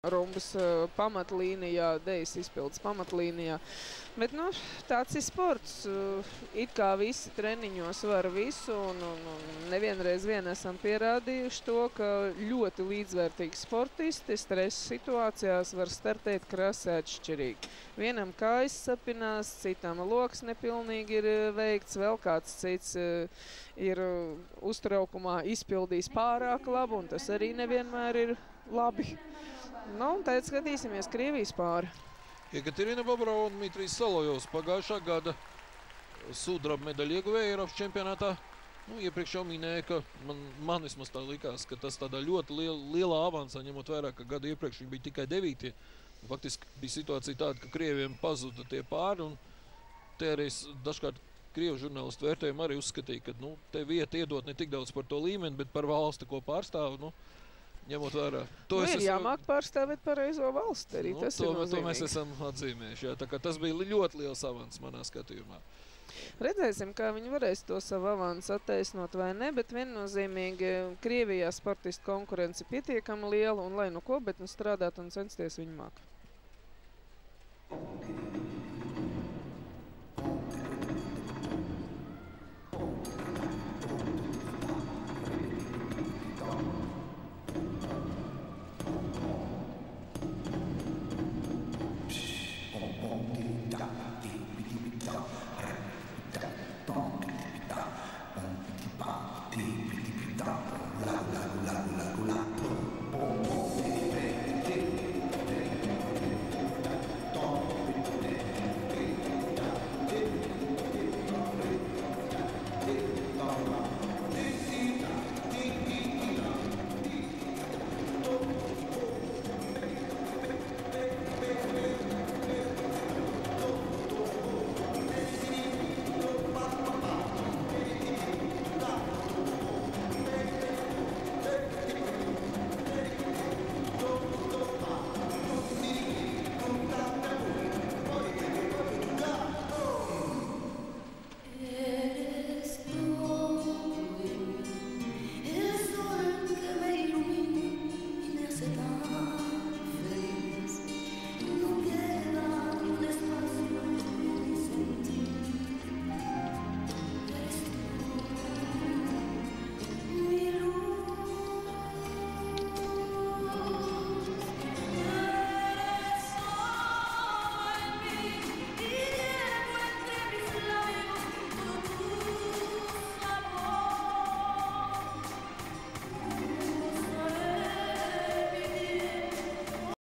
rumbas pamatlīnijā, dejas izpildes pamatlīnijā. Bet, nu, tāds ir sports. It kā visi treniņos var visu, un nevienreiz esam pierādījuši to, ka ļoti līdzvērtīgi sportisti stresa situācijās var startēt krasi atšķirīgi. Vienam kājas sapinās, citam loks nepilnīgi ir veikts, vēl kāds cits ir uztraukumā izpildījis pārāk labu, un tas arī nevienmēr ir labi. Nu, un tad skatīsimies Krievijas pāri. Ekaterina Bobrova un Dmitrijs Solovjovs pagājušā gada sudraba medaļu ieguvēja Eiropas čempionātā. Nu, iepriekš jau minēja, ka man vismaz tā likās, ka tas tādā ļoti lielā avansā, ņemot vērā, ka gadu iepriekš viņi bija tikai 9. Faktiski bija situācija tāda, ka krieviem pazuda tie pāri, un te arī dažkārt krievu žurnālistu vērtējumu arī uzskatīja, ka te vieta iedot ne tik daudz par to līmeni, bet par valsti, ko pārstāv. Ņemot vērā. Ir jāmāk pārstāvēt pareizo valsti arī. Tas ir nozīmīgi. To mēs esam atzīmējuši. Jā, tā kā tas bija ļoti liels avans manā skatījumā. Redzēsim, kā viņi varēs to savu avansu attaisnot vai ne, bet viennozīmīgi Krievijā sportistu konkurence pietiekami liela un lai nu ko, bet strādāt un censties viņi māk.